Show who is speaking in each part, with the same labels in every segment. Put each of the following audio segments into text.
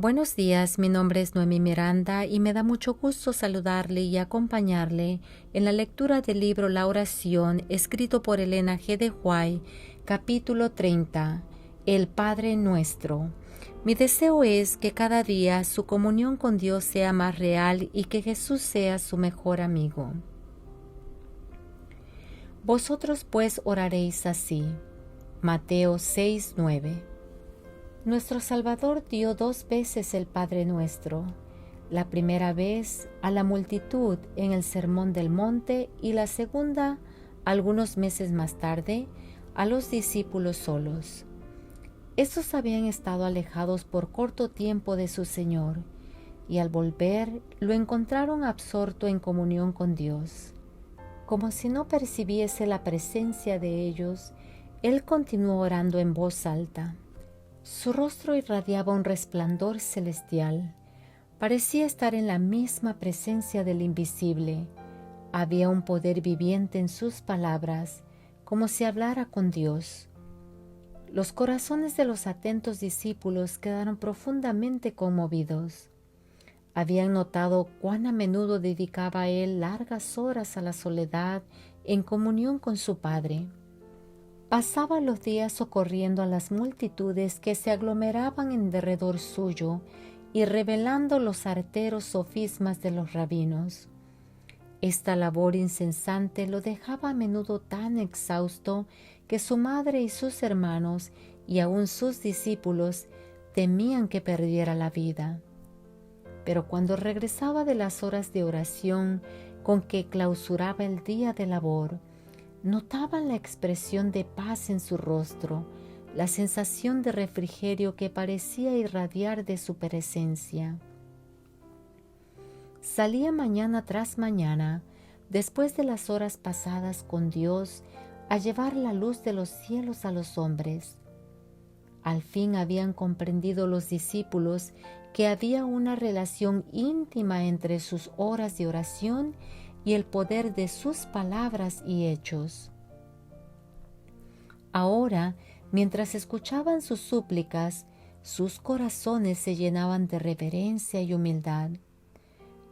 Speaker 1: Buenos días, mi nombre es Noemi Miranda y me da mucho gusto saludarle y acompañarle en la lectura del libro La Oración, escrito por Elena G. de White, capítulo 30, El Padre Nuestro. Mi deseo es que cada día su comunión con Dios sea más real y que Jesús sea su mejor amigo. Vosotros pues oraréis así. Mateo 6:9. Nuestro Salvador dio 2 veces el Padre Nuestro, la primera vez a la multitud en el Sermón del Monte y la segunda, algunos meses más tarde, a los discípulos solos. Estos habían estado alejados por corto tiempo de su Señor, y al volver lo encontraron absorto en comunión con Dios. Como si no percibiese la presencia de ellos, Él continuó orando en voz alta. Su rostro irradiaba un resplandor celestial. Parecía estar en la misma presencia del invisible. Había un poder viviente en sus palabras, como si hablara con Dios. Los corazones de los atentos discípulos quedaron profundamente conmovidos. Habían notado cuán a menudo dedicaba él largas horas a la soledad en comunión con su Padre. Pasaba los días socorriendo a las multitudes que se aglomeraban en derredor suyo y revelando los arteros sofismas de los rabinos. Esta labor incesante lo dejaba a menudo tan exhausto que su madre y sus hermanos y aun sus discípulos temían que perdiera la vida. Pero cuando regresaba de las horas de oración con que clausuraba el día de labor, notaban la expresión de paz en su rostro, la sensación de refrigerio que parecía irradiar de su presencia. Salía mañana tras mañana, después de las horas pasadas con Dios, a llevar la luz de los cielos a los hombres. Al fin habían comprendido los discípulos que había una relación íntima entre sus horas de oración y el poder de sus palabras y hechos. Ahora, mientras escuchaban sus súplicas, sus corazones se llenaban de reverencia y humildad.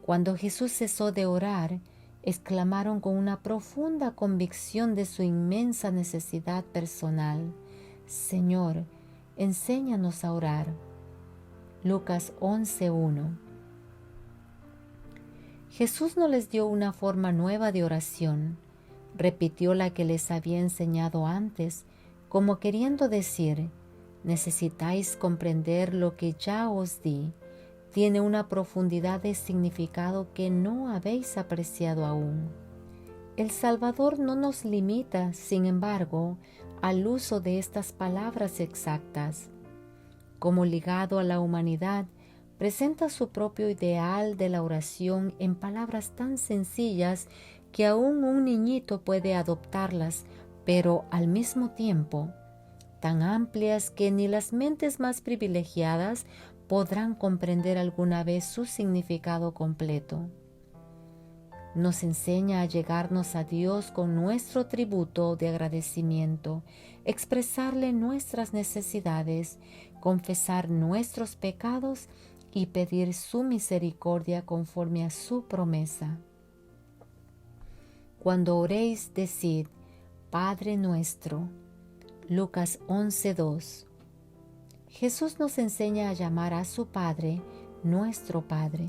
Speaker 1: Cuando Jesús cesó de orar, exclamaron con una profunda convicción de su inmensa necesidad personal: Señor, enséñanos a orar. Lucas 11:1. Jesús no les dio una forma nueva de oración, repitió la que les había enseñado antes, como queriendo decir: necesitáis comprender lo que ya os di, tiene una profundidad de significado que no habéis apreciado aún. El Salvador no nos limita, sin embargo, al uso de estas palabras exactas. Como ligado a la humanidad, presenta su propio ideal de la oración en palabras tan sencillas que aún un niñito puede adoptarlas, pero al mismo tiempo tan amplias que ni las mentes más privilegiadas podrán comprender alguna vez su significado completo. Nos enseña a llegarnos a Dios con nuestro tributo de agradecimiento, expresarle nuestras necesidades, confesar nuestros pecados y pedir su misericordia conforme a su promesa. Cuando oréis, decid: Padre nuestro. Lucas 11:2. Jesús nos enseña a llamar a su Padre nuestro Padre.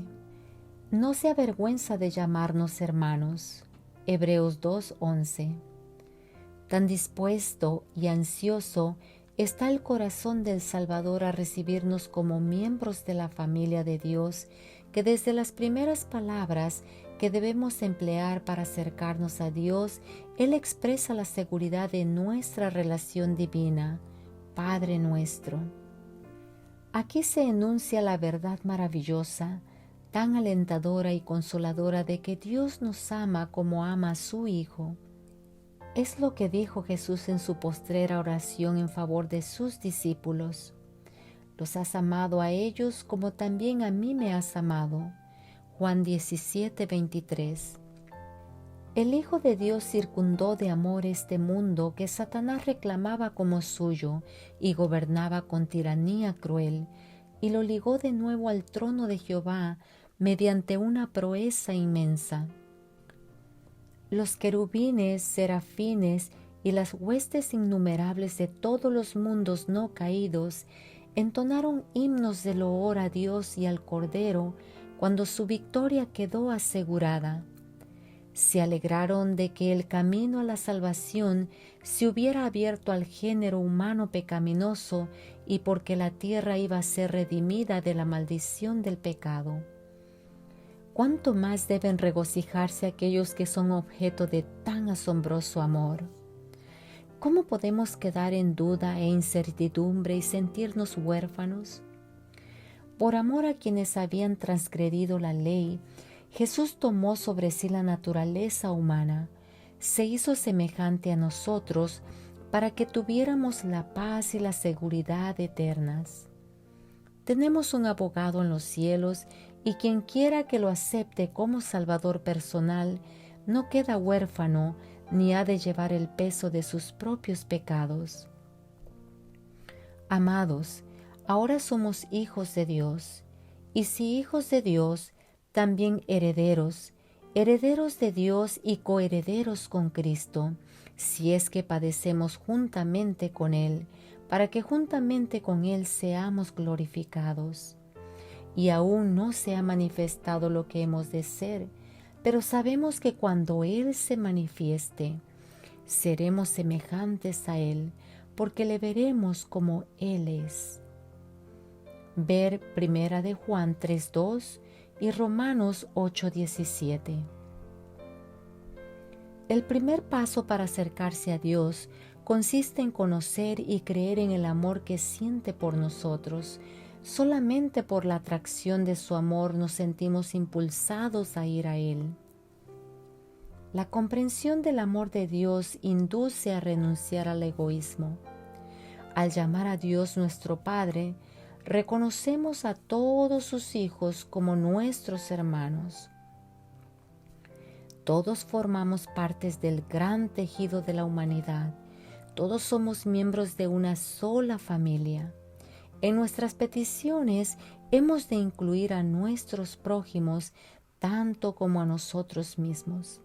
Speaker 1: No se avergüenza de llamarnos hermanos. Hebreos 2:11. Tan dispuesto y ansioso está el corazón del Salvador a recibirnos como miembros de la familia de Dios, que desde las primeras palabras que debemos emplear para acercarnos a Dios, Él expresa la seguridad de nuestra relación divina, Padre nuestro. Aquí se enuncia la verdad maravillosa, tan alentadora y consoladora de que Dios nos ama como ama a su Hijo. Es lo que dijo Jesús en su postrera oración en favor de sus discípulos: los has amado a ellos como también a mí me has amado. Juan 17:23. El Hijo de Dios circundó de amor este mundo que Satanás reclamaba como suyo y gobernaba con tiranía cruel, y lo ligó de nuevo al trono de Jehová mediante una proeza inmensa. Los querubines, serafines y las huestes innumerables de todos los mundos no caídos entonaron himnos de loor a Dios y al Cordero cuando su victoria quedó asegurada. Se alegraron de que el camino a la salvación se hubiera abierto al género humano pecaminoso y porque la tierra iba a ser redimida de la maldición del pecado. ¿Cuánto más deben regocijarse aquellos que son objeto de tan asombroso amor? ¿Cómo podemos quedar en duda e incertidumbre y sentirnos huérfanos? Por amor a quienes habían transgredido la ley, Jesús tomó sobre sí la naturaleza humana, se hizo semejante a nosotros para que tuviéramos la paz y la seguridad eternas. Tenemos un abogado en los cielos y quien quiera que lo acepte como Salvador personal no queda huérfano ni ha de llevar el peso de sus propios pecados. Amados, ahora somos hijos de Dios, y si hijos de Dios, también herederos, herederos de Dios y coherederos con Cristo, si es que padecemos juntamente con Él, para que juntamente con Él seamos glorificados. Y aún no se ha manifestado lo que hemos de ser, pero sabemos que cuando Él se manifieste, seremos semejantes a Él, porque le veremos como Él es. Ver 1 de Juan 3:2 y Romanos 8:17. El primer paso para acercarse a Dios consiste en conocer y creer en el amor que siente por nosotros. Solamente por la atracción de su amor nos sentimos impulsados a ir a Él. La comprensión del amor de Dios induce a renunciar al egoísmo. Al llamar a Dios nuestro Padre, reconocemos a todos sus hijos como nuestros hermanos. Todos formamos partes del gran tejido de la humanidad. Todos somos miembros de una sola familia. En nuestras peticiones hemos de incluir a nuestros prójimos tanto como a nosotros mismos.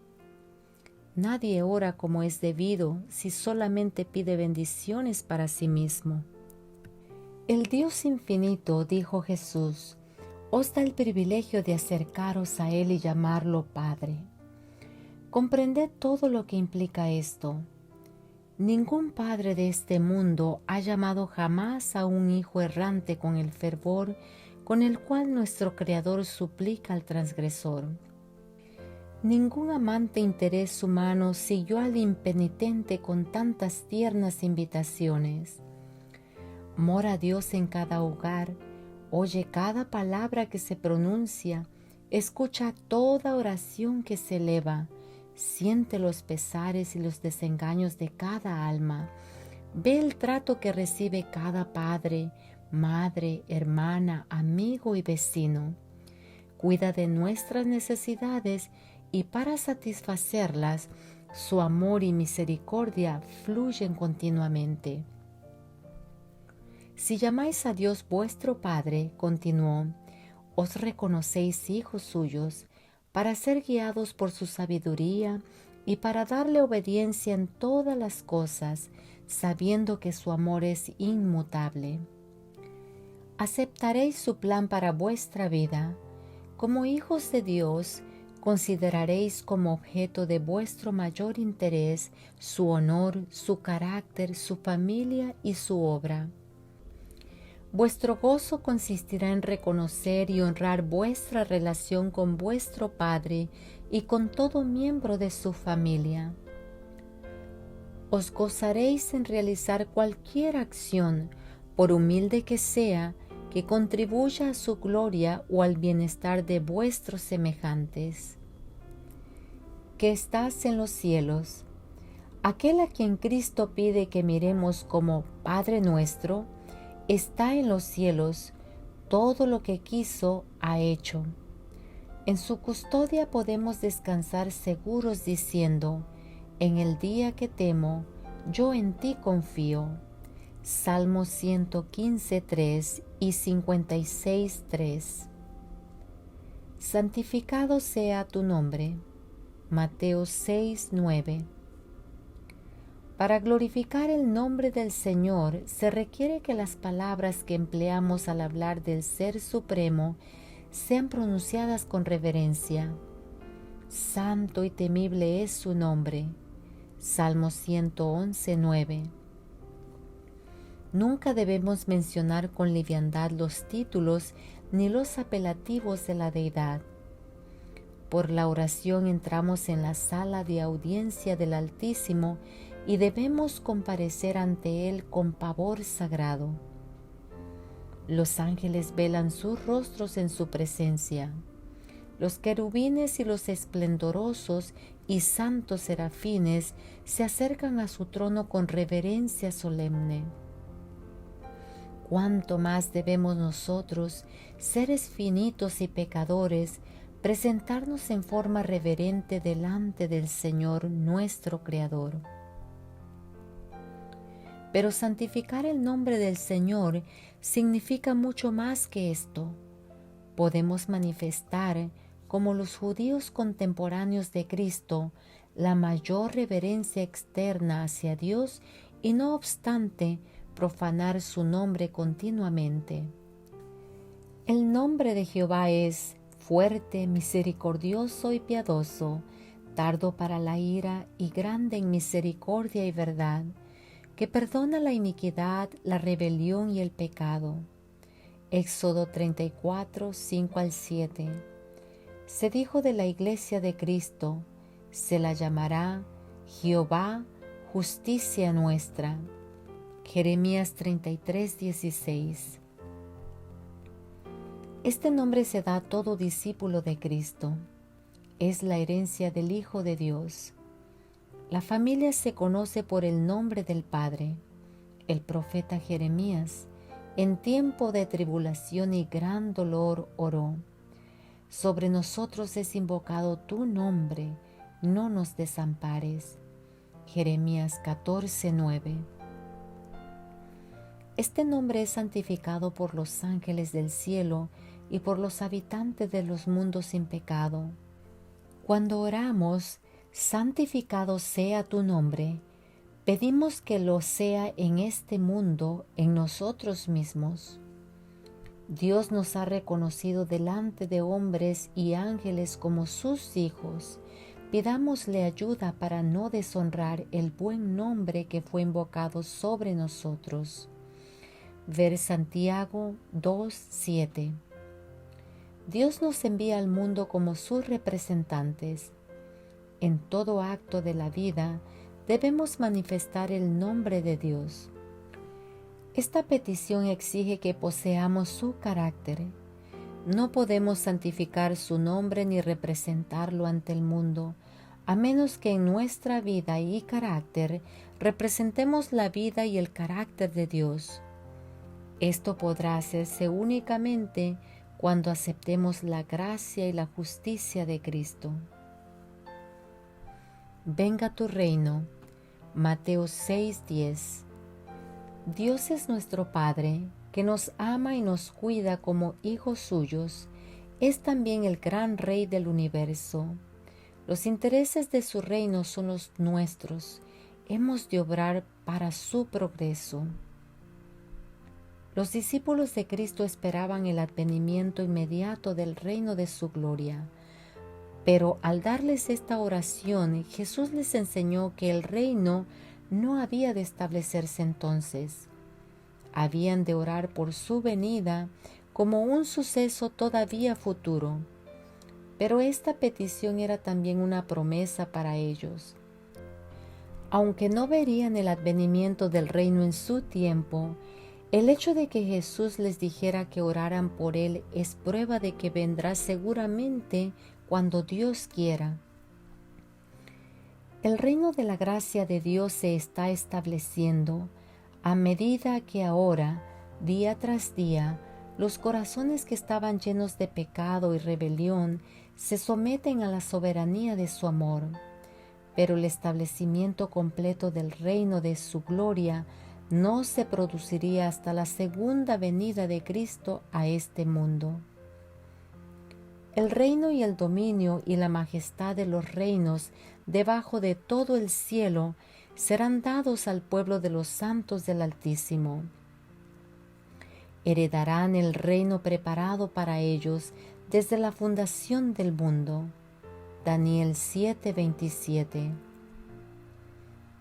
Speaker 1: Nadie ora como es debido si solamente pide bendiciones para sí mismo. El Dios infinito, dijo Jesús, os da el privilegio de acercaros a Él y llamarlo Padre. Comprended todo lo que implica esto. Ningún padre de este mundo ha llamado jamás a un hijo errante con el fervor con el cual nuestro Creador suplica al transgresor. Ningún amante interés humano siguió al impenitente con tantas tiernas invitaciones. Mora Dios en cada hogar, oye cada palabra que se pronuncia, escucha toda oración que se eleva, siente los pesares y los desengaños de cada alma, ve el trato que recibe cada padre, madre, hermana, amigo y vecino. Cuida de nuestras necesidades y para satisfacerlas, su amor y misericordia fluyen continuamente. Si llamáis a Dios vuestro Padre, continuó, os reconocéis hijos suyos, para ser guiados por su sabiduría y para darle obediencia en todas las cosas, sabiendo que su amor es inmutable. Aceptaréis su plan para vuestra vida. Como hijos de Dios, consideraréis como objeto de vuestro mayor interés su honor, su carácter, su familia y su obra. Vuestro gozo consistirá en reconocer y honrar vuestra relación con vuestro Padre y con todo miembro de su familia. Os gozaréis en realizar cualquier acción, por humilde que sea, que contribuya a su gloria o al bienestar de vuestros semejantes. Que estás en los cielos, aquel a quien Cristo pide que miremos como Padre nuestro, está en los cielos, todo lo que quiso ha hecho. En su custodia podemos descansar seguros diciendo, en el día que temo, yo en ti confío. Salmo 115:3 y y 56:3. Santificado sea tu nombre. Mateo 6:9. Para glorificar el nombre del Señor se requiere que las palabras que empleamos al hablar del Ser Supremo sean pronunciadas con reverencia. Santo y temible es su nombre. Salmo 111:9. Nunca debemos mencionar con liviandad los títulos ni los apelativos de la deidad. Por la oración entramos en la sala de audiencia del Altísimo y debemos comparecer ante Él con pavor sagrado. Los ángeles velan sus rostros en su presencia. Los querubines y los esplendorosos y santos serafines se acercan a su trono con reverencia solemne. ¿Cuánto más debemos nosotros, seres finitos y pecadores, presentarnos en forma reverente delante del Señor nuestro Creador? Pero santificar el nombre del Señor significa mucho más que esto. Podemos manifestar, como los judíos contemporáneos de Cristo, la mayor reverencia externa hacia Dios y no obstante profanar su nombre continuamente. El nombre de Jehová es fuerte, misericordioso y piadoso, tardo para la ira y grande en misericordia y verdad, que perdona la iniquidad, la rebelión y el pecado. Éxodo 34, 5-7. Se dijo de la iglesia de Cristo, se la llamará Jehová, justicia nuestra. Jeremías 33, 16. Este nombre se da a todo discípulo de Cristo. Es la herencia del Hijo de Dios. La familia se conoce por el nombre del Padre. El profeta Jeremías, en tiempo de tribulación y gran dolor, oró: sobre nosotros es invocado tu nombre, no nos desampares. Jeremías 14:9. Este nombre es santificado por los ángeles del cielo y por los habitantes de los mundos sin pecado. Cuando oramos, santificado sea tu nombre, pedimos que lo sea en este mundo, en nosotros mismos. Dios nos ha reconocido delante de hombres y ángeles como sus hijos. Pidámosle ayuda para no deshonrar el buen nombre que fue invocado sobre nosotros. Ver Santiago 2:7. Dios nos envía al mundo como sus representantes. En todo acto de la vida debemos manifestar el nombre de Dios. Esta petición exige que poseamos su carácter. No podemos santificar su nombre ni representarlo ante el mundo, a menos que en nuestra vida y carácter representemos la vida y el carácter de Dios. Esto podrá hacerse únicamente cuando aceptemos la gracia y la justicia de Cristo. Venga tu reino. Mateo 6:10. Dios es nuestro Padre, que nos ama y nos cuida como hijos suyos. Es también el gran Rey del universo. Los intereses de su reino son los nuestros. Hemos de obrar para su progreso. Los discípulos de Cristo esperaban el advenimiento inmediato del reino de su gloria. Pero al darles esta oración, Jesús les enseñó que el reino no había de establecerse entonces. Habían de orar por su venida como un suceso todavía futuro. Pero esta petición era también una promesa para ellos. Aunque no verían el advenimiento del reino en su tiempo, el hecho de que Jesús les dijera que oraran por Él es prueba de que vendrá seguramente cuando Dios quiera. El reino de la gracia de Dios se está estableciendo a medida que ahora, día tras día, los corazones que estaban llenos de pecado y rebelión se someten a la soberanía de su amor. Pero el establecimiento completo del reino de su gloria no se produciría hasta la segunda venida de Cristo a este mundo. El reino y el dominio y la majestad de los reinos debajo de todo el cielo serán dados al pueblo de los santos del Altísimo. Heredarán el reino preparado para ellos desde la fundación del mundo. Daniel 7:27.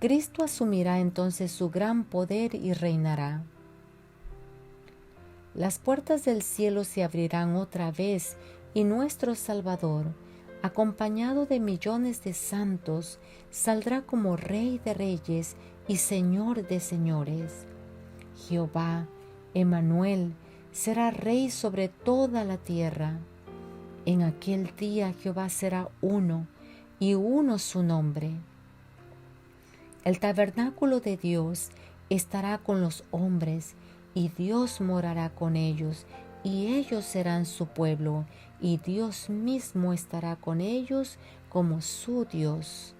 Speaker 1: Cristo asumirá entonces su gran poder y reinará. Las puertas del cielo se abrirán otra vez y nuestro Salvador, acompañado de millones de santos, saldrá como Rey de Reyes y Señor de Señores. Jehová, Emmanuel, será Rey sobre toda la tierra. En aquel día Jehová será uno, y uno su nombre. El tabernáculo de Dios estará con los hombres, y Dios morará con ellos, y ellos serán su pueblo, y Dios mismo estará con ellos como su Dios.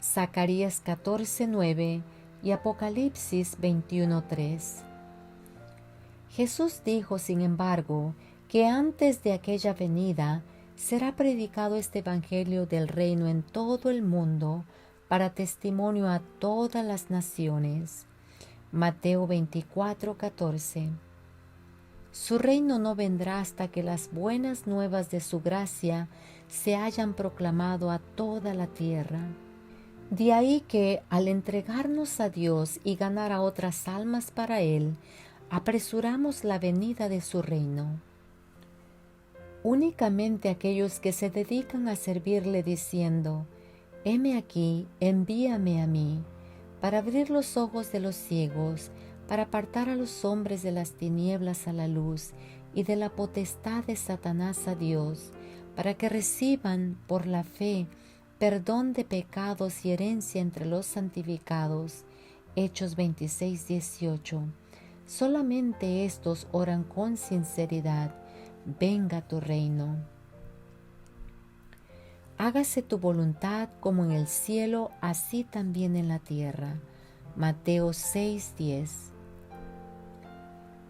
Speaker 1: Zacarías 14:9 y Apocalipsis 21:3. Jesús dijo, sin embargo, que antes de aquella venida será predicado este evangelio del reino en todo el mundo para testimonio a todas las naciones. Mateo 24:14. Su reino no vendrá hasta que las buenas nuevas de su gracia se hayan proclamado a toda la tierra. De ahí que, al entregarnos a Dios y ganar a otras almas para Él, apresuramos la venida de su reino. Únicamente aquellos que se dedican a servirle diciendo, heme aquí, envíame a mí, para abrir los ojos de los ciegos, para apartar a los hombres de las tinieblas a la luz y de la potestad de Satanás a Dios, para que reciban por la fe perdón de pecados y herencia entre los santificados. Hechos 26:18. Solamente estos oran con sinceridad: venga tu reino. Hágase tu voluntad como en el cielo, así también en la tierra. Mateo 6:10.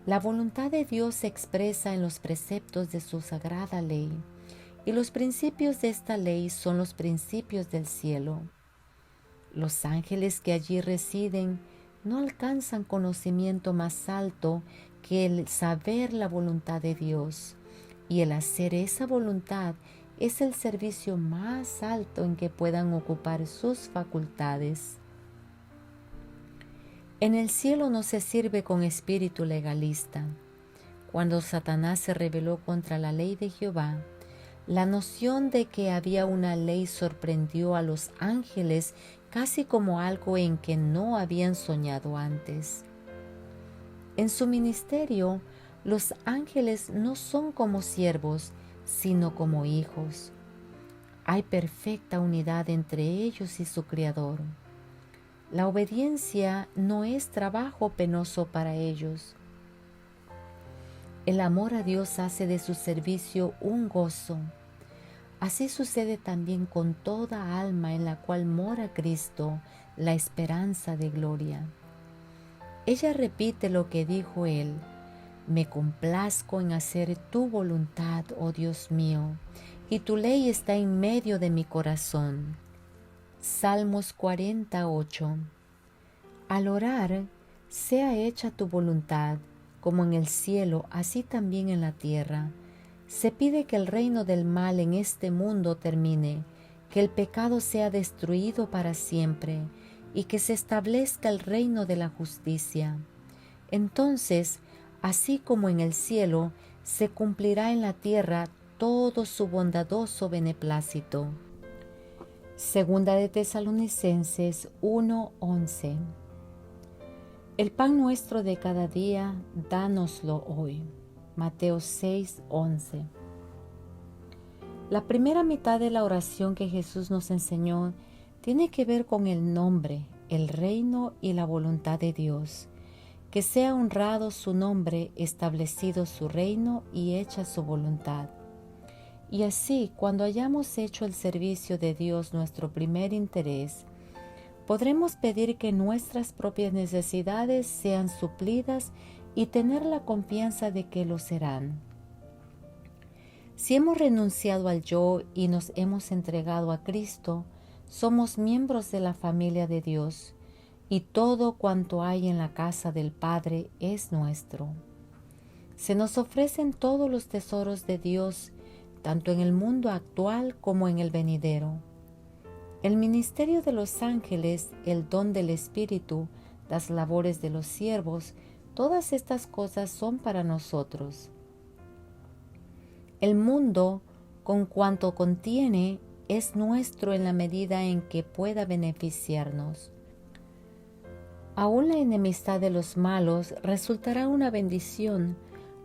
Speaker 1: La voluntad de Dios se expresa en los preceptos de su sagrada ley, y los principios de esta ley son los principios del cielo. Los ángeles que allí residen no alcanzan conocimiento más alto que el saber la voluntad de Dios, y el hacer esa voluntad es el servicio más alto en que puedan ocupar sus facultades. En el cielo no se sirve con espíritu legalista. Cuando Satanás se rebeló contra la ley de Jehová, la noción de que había una ley sorprendió a los ángeles casi como algo en que no habían soñado antes. En su ministerio, los ángeles no son como siervos, sino como hijos. Hay perfecta unidad entre ellos y su Creador. La obediencia no es trabajo penoso para ellos. El amor a Dios hace de su servicio un gozo. Así sucede también con toda alma en la cual mora Cristo, la esperanza de gloria. Ella repite lo que dijo Él: me complazco en hacer tu voluntad, oh Dios mío, y tu ley está en medio de mi corazón. Salmos 48. Al orar, sea hecha tu voluntad, como en el cielo, así también en la tierra. Se pide que el reino del mal en este mundo termine, que el pecado sea destruido para siempre, y que se establezca el reino de la justicia. Entonces, así como en el cielo, se cumplirá en la tierra todo su bondadoso beneplácito. Segunda de Tesalonicenses 1:11. El pan nuestro de cada día, dánoslo hoy. Mateo 6:11. La primera mitad de la oración que Jesús nos enseñó tiene que ver con el nombre, el reino y la voluntad de Dios. Que sea honrado su nombre, establecido su reino y hecha su voluntad. Y así, cuando hayamos hecho el servicio de Dios nuestro primer interés, podremos pedir que nuestras propias necesidades sean suplidas y tener la confianza de que lo serán. Si hemos renunciado al yo y nos hemos entregado a Cristo, somos miembros de la familia de Dios, y todo cuanto hay en la casa del Padre es nuestro. Se nos ofrecen todos los tesoros de Dios, tanto en el mundo actual como en el venidero. El ministerio de los ángeles, el don del Espíritu, las labores de los siervos, todas estas cosas son para nosotros. El mundo, con cuanto contiene, es nuestro en la medida en que pueda beneficiarnos. Aún la enemistad de los malos resultará una bendición,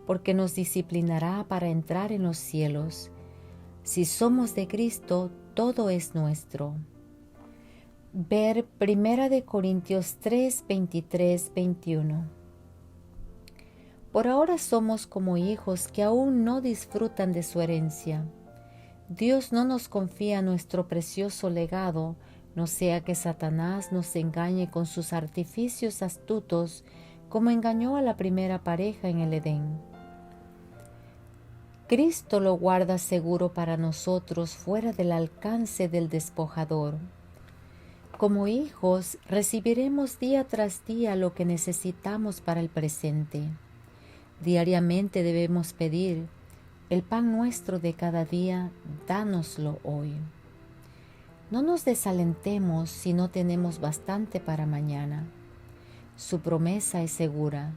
Speaker 1: porque nos disciplinará para entrar en los cielos. Si somos de Cristo, todo es nuestro. Ver 1 Corintios 3, 23, 21. Por ahora somos como hijos que aún no disfrutan de su herencia. Dios no nos confía nuestro precioso legado, no sea que Satanás nos engañe con sus artificios astutos, como engañó a la primera pareja en el Edén. Cristo lo guarda seguro para nosotros fuera del alcance del despojador. Como hijos, recibiremos día tras día lo que necesitamos para el presente. Diariamente debemos pedir: el pan nuestro de cada día, dánoslo hoy. No nos desalentemos si no tenemos bastante para mañana. Su promesa es segura: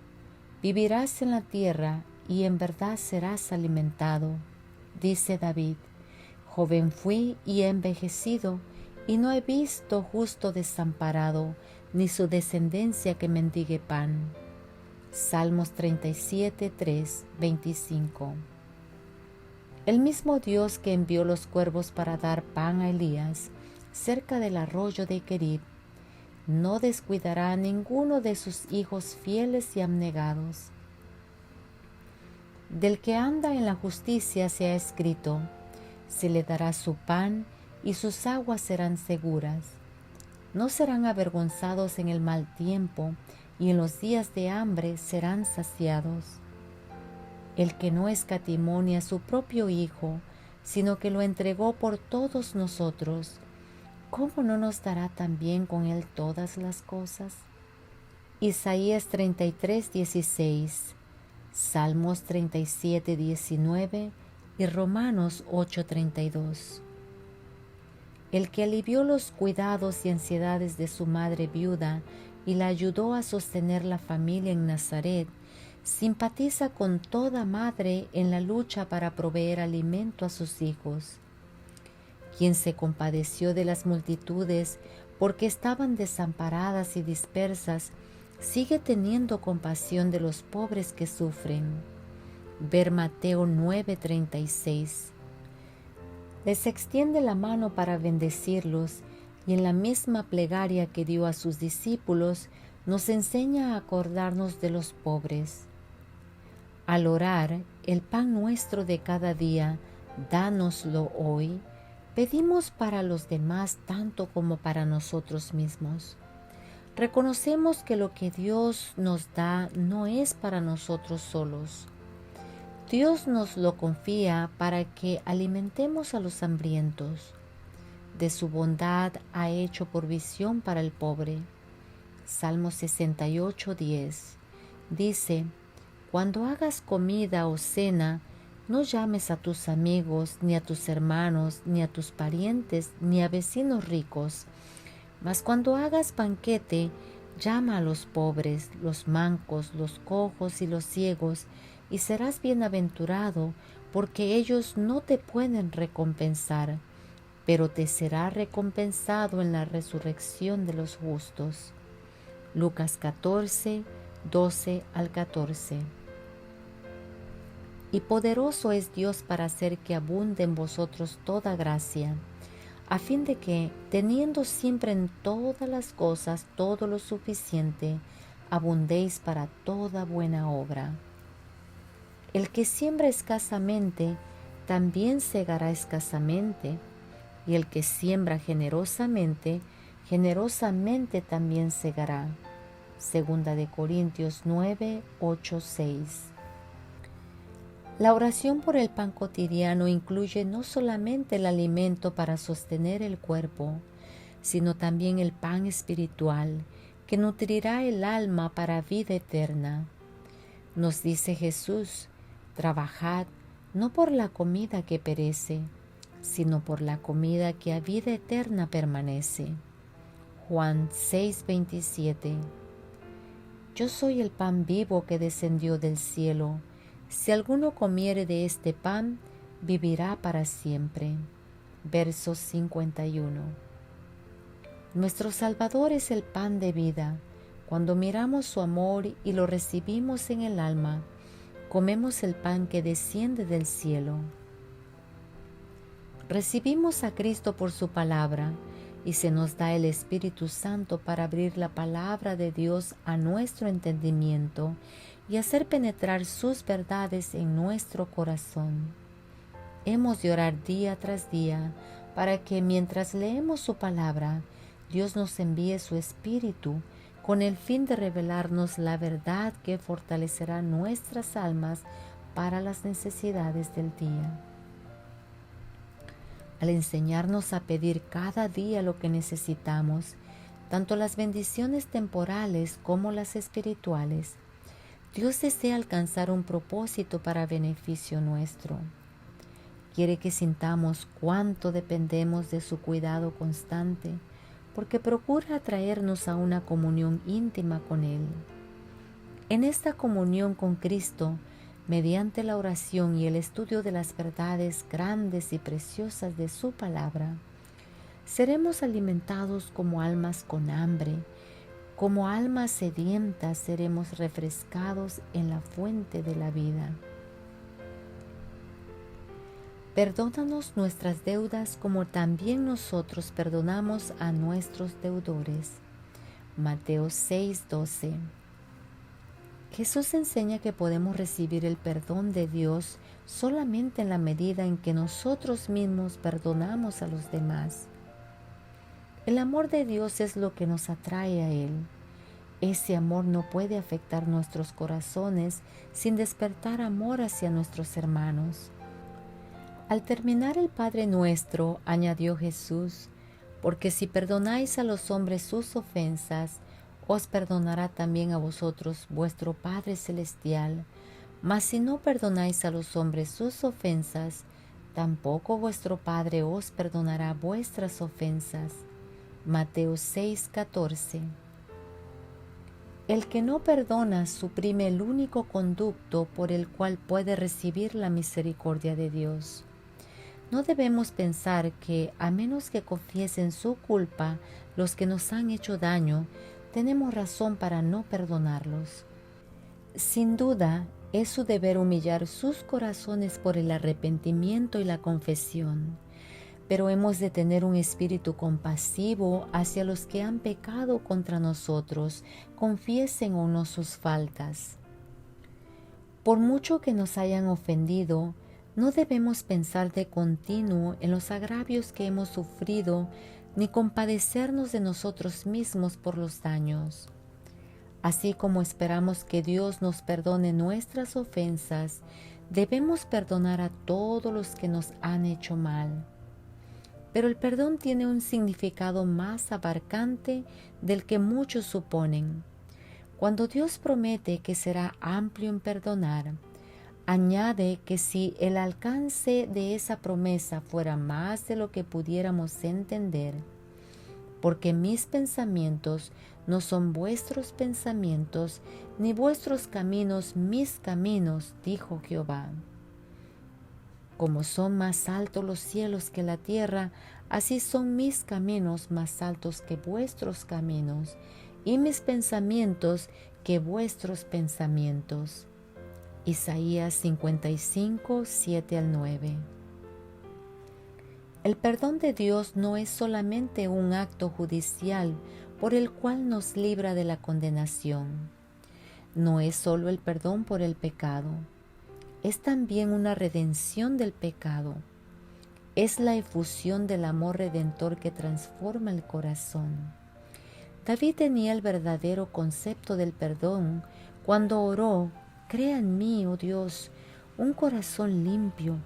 Speaker 1: vivirás en la tierra y en verdad serás alimentado. Dice David: joven fui y he envejecido, y no he visto justo desamparado, ni su descendencia que mendigue pan. Salmos 37, 3, 25. El mismo Dios que envió los cuervos para dar pan a Elías cerca del arroyo de Querib, no descuidará a ninguno de sus hijos fieles y abnegados. Del que anda en la justicia se ha escrito: se le dará su pan y sus aguas serán seguras. No serán avergonzados en el mal tiempo, y en los días de hambre serán saciados. El que no escatimó ni a su propio Hijo, sino que lo entregó por todos nosotros, ¿cómo no nos dará también con él todas las cosas? Isaías 33, 16, Salmos 37, 19 y Romanos 8, 32. El que alivió los cuidados y ansiedades de su madre viuda y la ayudó a sostener la familia en Nazaret, simpatiza con toda madre en la lucha para proveer alimento a sus hijos. Quien se compadeció de las multitudes porque estaban desamparadas y dispersas, sigue teniendo compasión de los pobres que sufren. Ver Mateo 9:36. Les extiende la mano para bendecirlos, y en la misma plegaria que dio a sus discípulos, nos enseña a acordarnos de los pobres. Al orar, el pan nuestro de cada día, dánoslo hoy, pedimos para los demás tanto como para nosotros mismos. Reconocemos que lo que Dios nos da no es para nosotros solos. Dios nos lo confía para que alimentemos a los hambrientos. De su bondad ha hecho provisión para el pobre. Salmo 68, 10. Dice: cuando hagas comida o cena, no llames a tus amigos, ni a tus hermanos, ni a tus parientes, ni a vecinos ricos. Mas cuando hagas banquete, llama a los pobres, los mancos, los cojos y los ciegos, y serás bienaventurado, porque ellos no te pueden recompensar, pero te será recompensado en la resurrección de los justos. Lucas 14, 12 al 14. Y poderoso es Dios para hacer que abunde en vosotros toda gracia, a fin de que, teniendo siempre en todas las cosas todo lo suficiente, abundéis para toda buena obra. El que siembra escasamente, también segará escasamente, y el que siembra generosamente, generosamente también segará. Segunda de Corintios 9, 8, 6. La oración por el pan cotidiano incluye no solamente el alimento para sostener el cuerpo, sino también el pan espiritual que nutrirá el alma para vida eterna. Nos dice Jesús: trabajad no por la comida que perece, sino por la comida que a vida eterna permanece. Juan 6:27. Yo soy el pan vivo que descendió del cielo. Si alguno comiere de este pan, vivirá para siempre. Verso 51. Nuestro Salvador es el pan de vida. Cuando miramos su amor y lo recibimos en el alma, comemos el pan que desciende del cielo. Recibimos a Cristo por su palabra y se nos da el Espíritu Santo para abrir la palabra de Dios a nuestro entendimiento y hacer penetrar sus verdades en nuestro corazón. Hemos de orar día tras día para que mientras leemos su palabra, Dios nos envíe su Espíritu con el fin de revelarnos la verdad que fortalecerá nuestras almas para las necesidades del día. Al enseñarnos a pedir cada día lo que necesitamos, tanto las bendiciones temporales como las espirituales, Dios desea alcanzar un propósito para beneficio nuestro. Quiere que sintamos cuánto dependemos de su cuidado constante, porque procura atraernos a una comunión íntima con Él. En esta comunión con Cristo, mediante la oración y el estudio de las verdades grandes y preciosas de su palabra, seremos alimentados como almas con hambre, como almas sedientas seremos refrescados en la fuente de la vida. Perdónanos nuestras deudas como también nosotros perdonamos a nuestros deudores. Mateo 6:12. Jesús enseña que podemos recibir el perdón de Dios solamente en la medida en que nosotros mismos perdonamos a los demás. El amor de Dios es lo que nos atrae a Él. Ese amor no puede afectar nuestros corazones sin despertar amor hacia nuestros hermanos. Al terminar el Padre Nuestro, añadió Jesús: porque si perdonáis a los hombres sus ofensas, os perdonará también a vosotros vuestro Padre Celestial. Mas si no perdonáis a los hombres sus ofensas, tampoco vuestro Padre os perdonará vuestras ofensas. Mateo 6:14. El que no perdona suprime el único conducto por el cual puede recibir la misericordia de Dios. No debemos pensar que, a menos que confiesen su culpa los que nos han hecho daño, tenemos razón para no perdonarlos. Sin duda, es su deber humillar sus corazones por el arrepentimiento y la confesión, pero hemos de tener un espíritu compasivo hacia los que han pecado contra nosotros, confiesen o no sus faltas. Por mucho que nos hayan ofendido, no debemos pensar de continuo en los agravios que hemos sufrido, ni compadecernos de nosotros mismos por los daños. Así como esperamos que Dios nos perdone nuestras ofensas, debemos perdonar a todos los que nos han hecho mal. Pero el perdón tiene un significado más abarcante del que muchos suponen. Cuando Dios promete que será amplio en perdonar, añade que si el alcance de esa promesa fuera más de lo que pudiéramos entender, porque mis pensamientos no son vuestros pensamientos, ni vuestros caminos mis caminos, dijo Jehová. Como son más altos los cielos que la tierra, así son mis caminos más altos que vuestros caminos, y mis pensamientos que vuestros pensamientos. Isaías 55, 7 al 9. El perdón de Dios no es solamente un acto judicial por el cual nos libra de la condenación. No es solo el perdón por el pecado. Es también una redención del pecado. es la efusión del amor redentor que transforma el corazón. David tenía el verdadero concepto del perdón cuando oró: crea en mí, oh Dios, un corazón limpio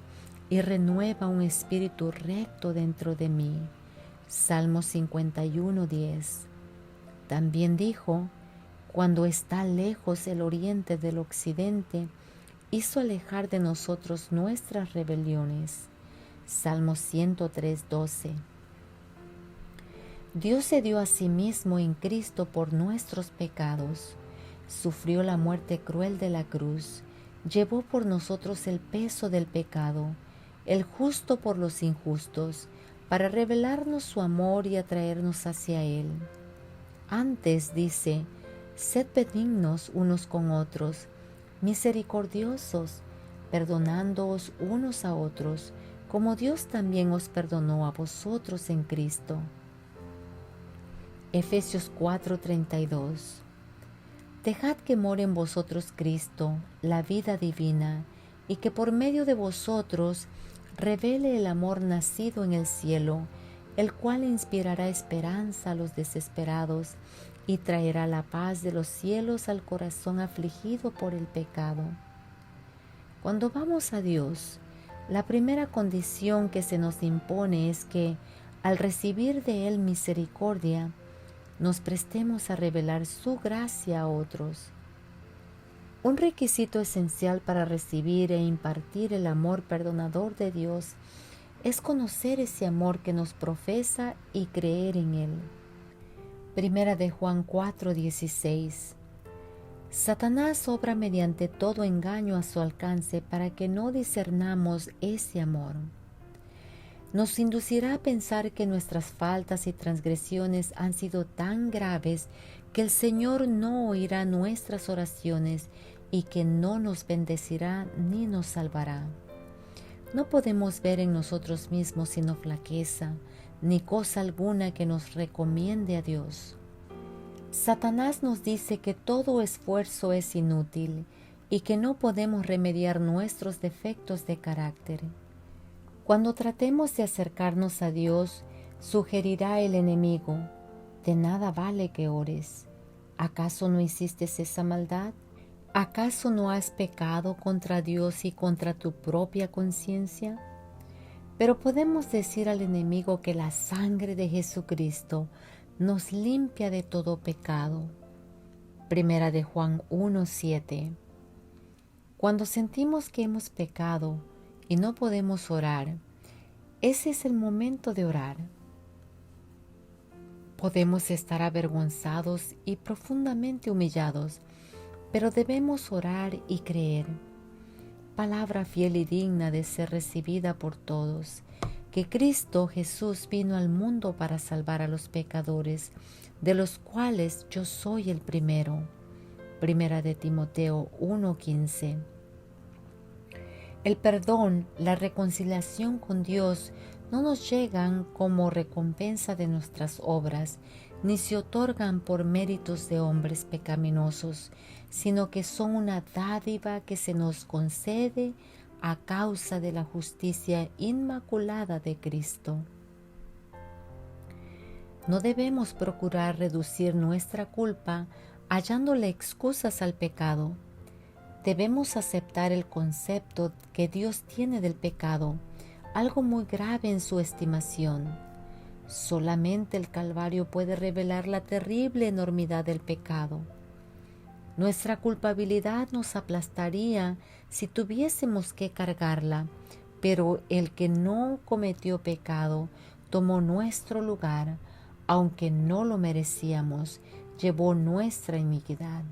Speaker 1: y renueva un espíritu recto dentro de mí. Salmo 51:10. También dijo: cuando está lejos el oriente del occidente, hizo alejar de nosotros nuestras rebeliones. Salmo 103:12. Dios se dio a sí mismo en Cristo por nuestros pecados. Sufrió la muerte cruel de la cruz. Llevó por nosotros el peso del pecado, el justo por los injustos, para revelarnos su amor y atraernos hacia Él. Antes dice: sed benignos unos con otros, misericordiosos, perdonándoos unos a otros, como Dios también os perdonó a vosotros en Cristo. Efesios 4:32. Dejad que more en vosotros Cristo, la vida divina, y que por medio de vosotros revele el amor nacido en el cielo, el cual inspirará esperanza a los desesperados y traerá la paz de los cielos al corazón afligido por el pecado. Cuando vamos a Dios, la primera condición que se nos impone es que, al recibir de Él misericordia, nos prestemos a revelar su gracia a otros. Un requisito esencial para recibir e impartir el amor perdonador de Dios es conocer ese amor que nos profesa y creer en Él. Primera de Juan 4:16. Satanás obra mediante todo engaño a su alcance para que no discernamos ese amor. Nos inducirá a pensar que nuestras faltas y transgresiones han sido tan graves que el Señor no oirá nuestras oraciones y que no nos bendecirá ni nos salvará. No podemos ver en nosotros mismos sino flaqueza, ni cosa alguna que nos recomiende a Dios. Satanás nos dice que todo esfuerzo es inútil y que no podemos remediar nuestros defectos de carácter. Cuando tratemos de acercarnos a Dios, sugerirá el enemigo: de nada vale que ores. ¿Acaso no hiciste esa maldad? ¿Acaso no has pecado contra Dios y contra tu propia conciencia? Pero podemos decir al enemigo que la sangre de Jesucristo nos limpia de todo pecado. Primera de Juan 1:7. Cuando sentimos que hemos pecado y no podemos orar, ese es el momento de orar. Podemos estar avergonzados y profundamente humillados, pero debemos orar y creer. Palabra fiel y digna de ser recibida por todos, que Cristo Jesús vino al mundo para salvar a los pecadores, de los cuales yo soy el primero. Primera de Timoteo 1:15. El perdón, la reconciliación con Dios no nos llegan como recompensa de nuestras obras, ni se otorgan por méritos de hombres pecaminosos, sino que son una dádiva que se nos concede a causa de la justicia inmaculada de Cristo. No debemos procurar reducir nuestra culpa hallándole excusas al pecado. Debemos aceptar el concepto que Dios tiene del pecado, algo muy grave en su estimación. Solamente el Calvario puede revelar la terrible enormidad del pecado. Nuestra culpabilidad nos aplastaría si tuviésemos que cargarla, pero el que no cometió pecado tomó nuestro lugar, aunque no lo merecíamos, llevó nuestra iniquidad.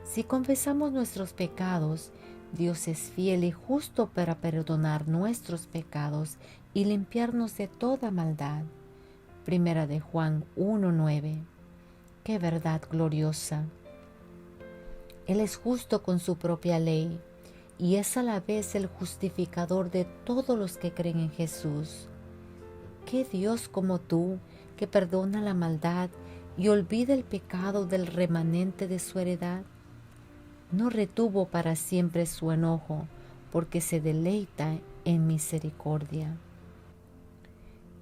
Speaker 1: Si confesamos nuestros pecados, Dios es fiel y justo para perdonar nuestros pecados y limpiarnos de toda maldad. Primera de Juan 1:9. ¡Qué verdad gloriosa! Él es justo con su propia ley y es a la vez el justificador de todos los que creen en Jesús. ¿Qué Dios como tú, que perdona la maldad y olvida el pecado del remanente de su heredad? No retuvo para siempre su enojo, porque se deleita en misericordia.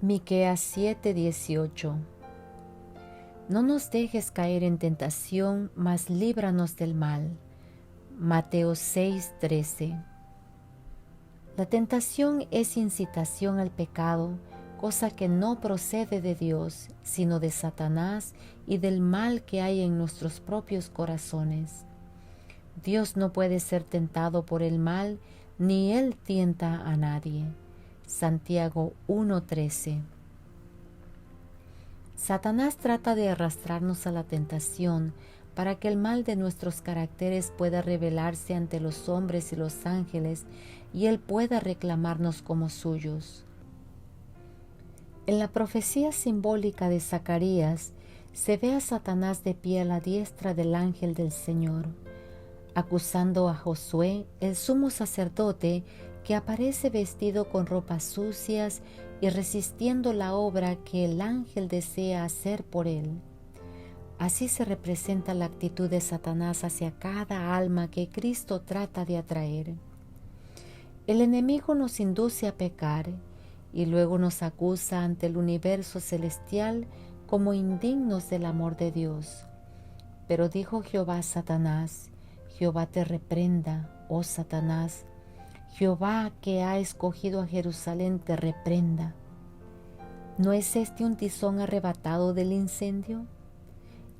Speaker 1: Miqueas 7:18. No nos dejes caer en tentación, mas líbranos del mal. Mateo 6:13. La tentación es incitación al pecado, cosa que no procede de Dios, sino de Satanás y del mal que hay en nuestros propios corazones. Dios no puede ser tentado por el mal, ni Él tienta a nadie. Santiago 1:13. Satanás trata de arrastrarnos a la tentación para que el mal de nuestros caracteres pueda revelarse ante los hombres y los ángeles y Él pueda reclamarnos como suyos. En la profecía simbólica de Zacarías se ve a Satanás de pie a la diestra del ángel del Señor, acusando a Josué, el sumo sacerdote, que aparece vestido con ropas sucias y resistiendo la obra que el ángel desea hacer por él. Así se representa la actitud de Satanás hacia cada alma que Cristo trata de atraer. El enemigo nos induce a pecar y luego nos acusa ante el universo celestial como indignos del amor de Dios. Pero dijo Jehová a Satanás: Jehová te reprenda, oh Satanás. Jehová, que ha escogido a Jerusalén, te reprenda. ¿No es este un tizón arrebatado del incendio?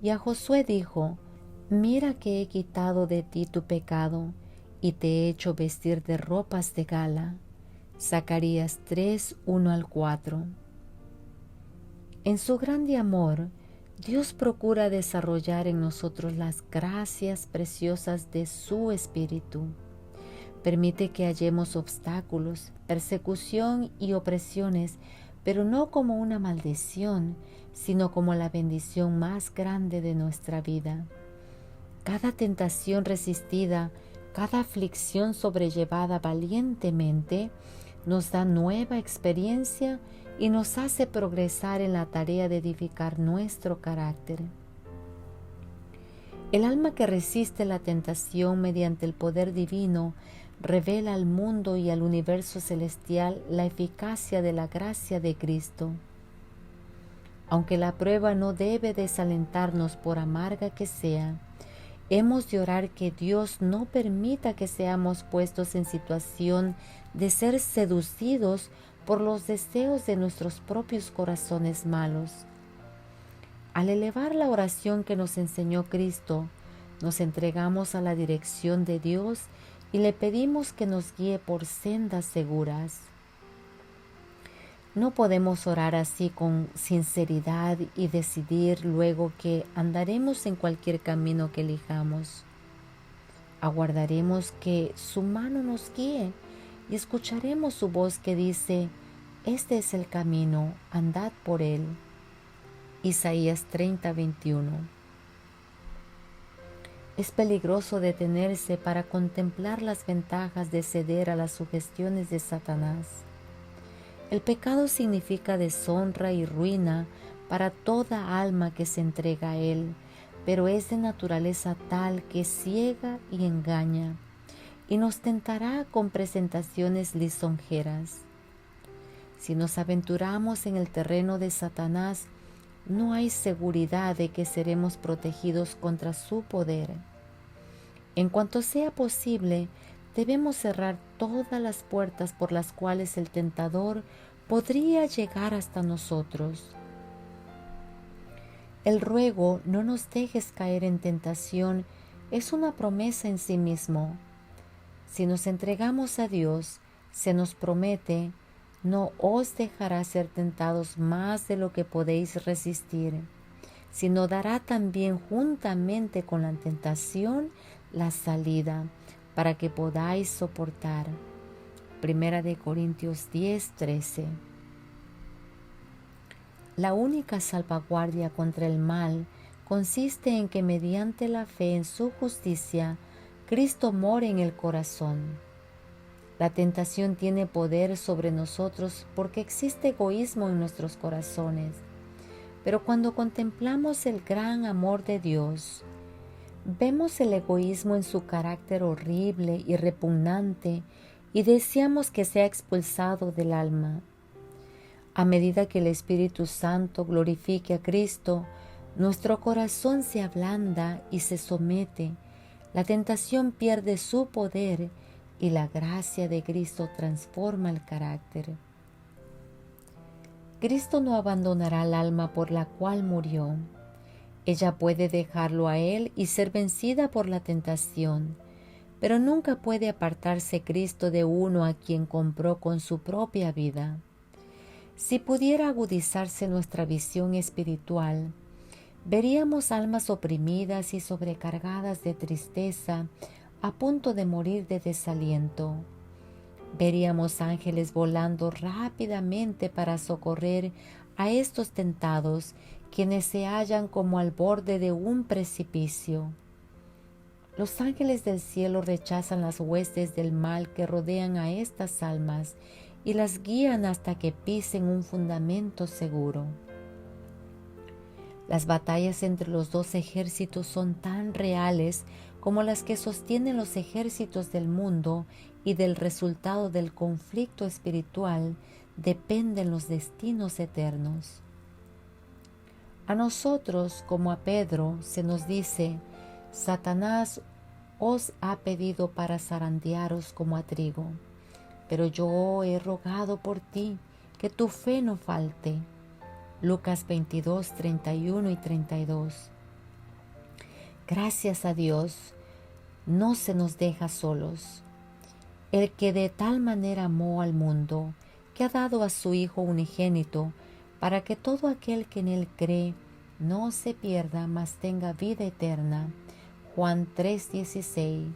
Speaker 1: Y a Josué dijo: Mira que he quitado de ti tu pecado y te he hecho vestir de ropas de gala. Zacarías 3:1-4. En su grande amor, Dios procura desarrollar en nosotros las gracias preciosas de su Espíritu. Permite que hallemos obstáculos, persecución y opresiones, pero no como una maldición, sino como la bendición más grande de nuestra vida. Cada tentación resistida, cada aflicción sobrellevada valientemente, nos da nueva experiencia y nos hace progresar en la tarea de edificar nuestro carácter. El alma que resiste la tentación mediante el poder divino revela al mundo y al universo celestial la eficacia de la gracia de Cristo. Aunque la prueba no debe desalentarnos por amarga que sea, hemos de orar que Dios no permita que seamos puestos en situación de ser seducidos por los deseos de nuestros propios corazones malos. Al elevar la oración que nos enseñó Cristo, nos entregamos a la dirección de Dios y le pedimos que nos guíe por sendas seguras. No podemos orar así con sinceridad y decidir luego que andaremos en cualquier camino que elijamos. Aguardaremos que su mano nos guíe y escucharemos su voz que dice: Este es el camino, andad por él. Isaías 30:21. Es peligroso detenerse para contemplar las ventajas de ceder a las sugestiones de Satanás. El pecado significa deshonra y ruina para toda alma que se entrega a él, pero es de naturaleza tal que ciega y engaña, y nos tentará con presentaciones lisonjeras. Si nos aventuramos en el terreno de Satanás, no hay seguridad de que seremos protegidos contra su poder. En cuanto sea posible, debemos cerrar todas las puertas por las cuales el tentador podría llegar hasta nosotros. El ruego "no nos dejes caer en tentación" es una promesa en sí mismo. Si nos entregamos a Dios, se nos promete: no os dejará ser tentados más de lo que podéis resistir, sino dará también juntamente con la tentación la salida, para que podáis soportar. Primera de Corintios 10:13. La única salvaguardia contra el mal consiste en que mediante la fe en su justicia, Cristo more en el corazón. La tentación tiene poder sobre nosotros porque existe egoísmo en nuestros corazones. Pero cuando contemplamos el gran amor de Dios, vemos el egoísmo en su carácter horrible y repugnante y deseamos que sea expulsado del alma. A medida que el Espíritu Santo glorifique a Cristo, nuestro corazón se ablanda y se somete, la tentación pierde su poder y la gracia de Cristo transforma el carácter. Cristo no abandonará al alma por la cual murió. Ella puede dejarlo a Él y ser vencida por la tentación, pero nunca puede apartarse Cristo de uno a quien compró con su propia vida. Si pudiera agudizarse nuestra visión espiritual, veríamos almas oprimidas y sobrecargadas de tristeza, a punto de morir de desaliento. Veríamos ángeles volando rápidamente para socorrer a estos tentados, quienes se hallan como al borde de un precipicio. Los ángeles del cielo rechazan las huestes del mal que rodean a estas almas y las guían hasta que pisen un fundamento seguro. Las batallas entre los dos ejércitos son tan reales como las que sostienen los ejércitos del mundo, y del resultado del conflicto espiritual dependen los destinos eternos. A nosotros, como a Pedro, se nos dice: Satanás os ha pedido para zarandearos como a trigo, pero yo he rogado por ti que tu fe no falte. Lucas 22, 31 y 32. Gracias a Dios, no se nos deja solos. El que de tal manera amó al mundo, que ha dado a su Hijo unigénito, para que todo aquel que en Él cree no se pierda, mas tenga vida eterna. Juan 3:16.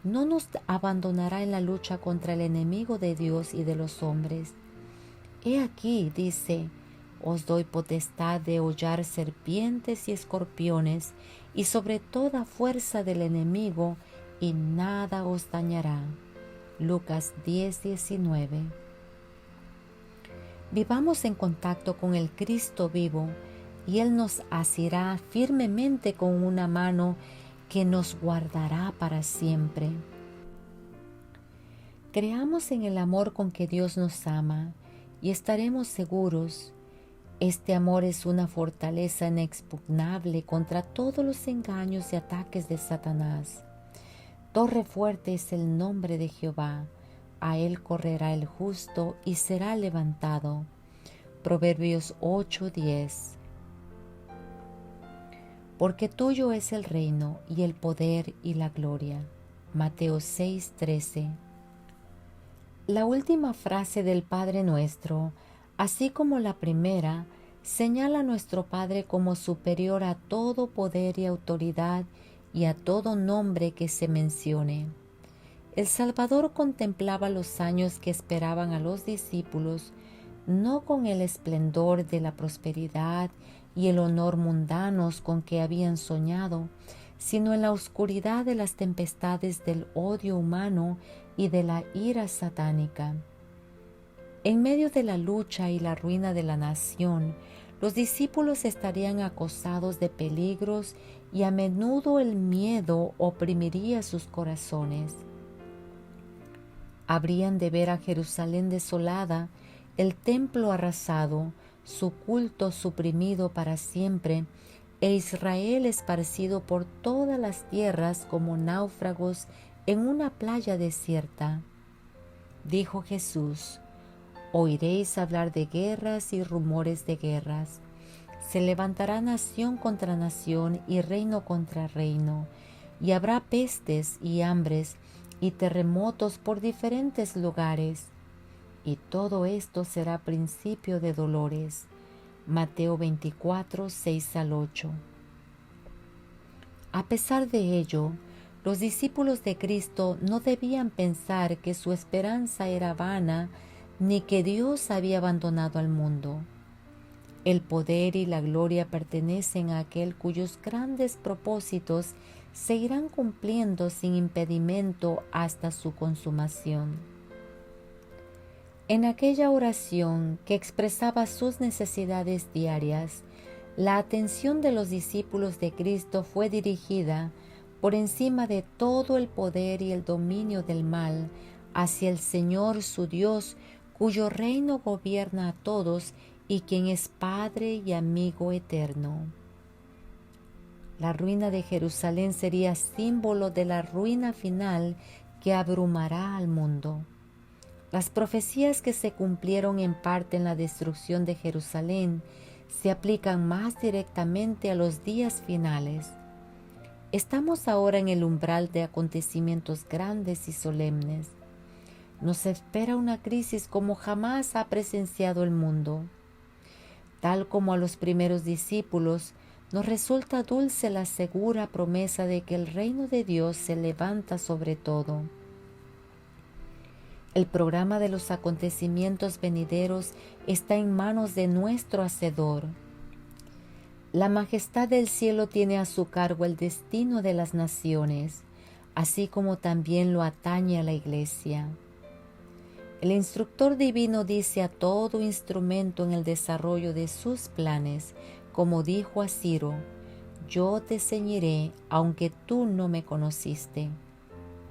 Speaker 1: No nos abandonará en la lucha contra el enemigo de Dios y de los hombres. He aquí, dice, os doy potestad de hollar serpientes y escorpiones, y sobre toda fuerza del enemigo, y nada os dañará. Lucas 10:19. Vivamos en contacto con el Cristo vivo, y Él nos asirá firmemente con una mano que nos guardará para siempre. Creamos en el amor con que Dios nos ama, y estaremos seguros. Este amor es una fortaleza inexpugnable contra todos los engaños y ataques de Satanás. Torre fuerte es el nombre de Jehová, a él correrá el justo y será levantado. Proverbios 8:10. Porque tuyo es el reino y el poder y la gloria. Mateo 6:13. La última frase del Padre Nuestro, así como la primera, señala a nuestro Padre como superior a todo poder y autoridad y a todo nombre que se mencione. El Salvador contemplaba los años que esperaban a los discípulos, no con el esplendor de la prosperidad y el honor mundanos con que habían soñado, sino en la oscuridad de las tempestades del odio humano y de la ira satánica. En medio de la lucha y la ruina de la nación, los discípulos estarían acosados de peligros y a menudo el miedo oprimiría sus corazones. Habrían de ver a Jerusalén desolada, el templo arrasado, su culto suprimido para siempre, e Israel esparcido por todas las tierras como náufragos en una playa desierta. Dijo Jesús: oiréis hablar de guerras y rumores de guerras. Se levantará nación contra nación y reino contra reino, y habrá pestes y hambres y terremotos por diferentes lugares. Y todo esto será principio de dolores. Mateo 24, 6 al 8. A pesar de ello, los discípulos de Cristo no debían pensar que su esperanza era vana ni que Dios había abandonado al mundo. El poder y la gloria pertenecen a aquel cuyos grandes propósitos se irán cumpliendo sin impedimento hasta su consumación. En aquella oración que expresaba sus necesidades diarias, la atención de los discípulos de Cristo fue dirigida, por encima de todo el poder y el dominio del mal, hacia el Señor su Dios, cuyo reino gobierna a todos y quien es Padre y amigo eterno. La ruina de Jerusalén sería símbolo de la ruina final que abrumará al mundo. Las profecías que se cumplieron en parte en la destrucción de Jerusalén se aplican más directamente a los días finales. Estamos ahora en el umbral de acontecimientos grandes y solemnes. Nos espera una crisis como jamás ha presenciado el mundo. Tal como a los primeros discípulos, nos resulta dulce la segura promesa de que el reino de Dios se levanta sobre todo. El programa de los acontecimientos venideros está en manos de nuestro Hacedor. La majestad del cielo tiene a su cargo el destino de las naciones, así como también lo atañe a la Iglesia. El instructor divino dice a todo instrumento en el desarrollo de sus planes, como dijo a Ciro: yo te ceñiré aunque tú no me conociste.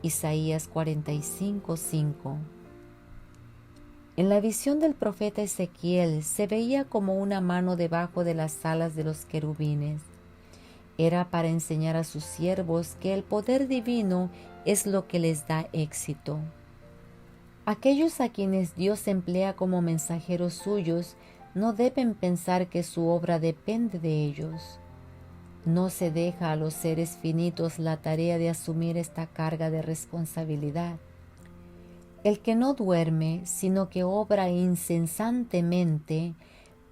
Speaker 1: Isaías 45:5. En la visión del profeta Ezequiel se veía como una mano debajo de las alas de los querubines. Era para enseñar a sus siervos que el poder divino es lo que les da éxito. Aquellos a quienes Dios emplea como mensajeros suyos no deben pensar que su obra depende de ellos. No se deja a los seres finitos la tarea de asumir esta carga de responsabilidad. El que no duerme, sino que obra incesantemente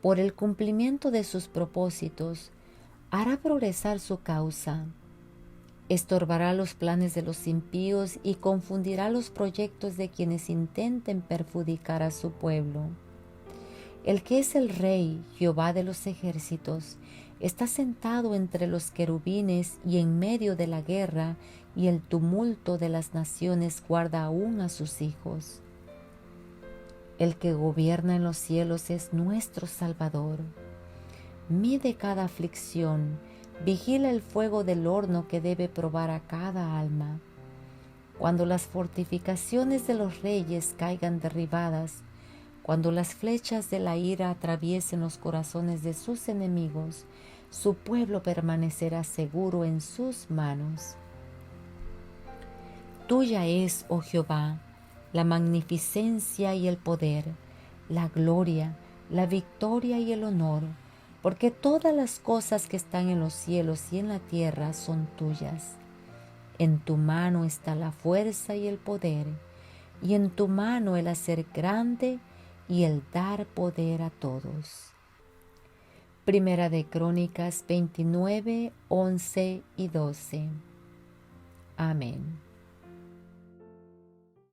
Speaker 1: por el cumplimiento de sus propósitos, hará progresar su causa. Estorbará los planes de los impíos y confundirá los proyectos de quienes intenten perjudicar a su pueblo. El que es el Rey, Jehová de los ejércitos, está sentado entre los querubines y en medio de la guerra y el tumulto de las naciones guarda aún a sus hijos. El que gobierna en los cielos es nuestro Salvador. Mide cada aflicción, vigila el fuego del horno que debe probar a cada alma. Cuando las fortificaciones de los reyes caigan derribadas, cuando las flechas de la ira atraviesen los corazones de sus enemigos, su pueblo permanecerá seguro en sus manos. Tuya es, oh Jehová, la magnificencia y el poder, la gloria, la victoria y el honor, porque todas las cosas que están en los cielos y en la tierra son tuyas. En tu mano está la fuerza y el poder, y en tu mano el hacer grande y el dar poder a todos. Primera de Crónicas 29, 11 y 12. Amén.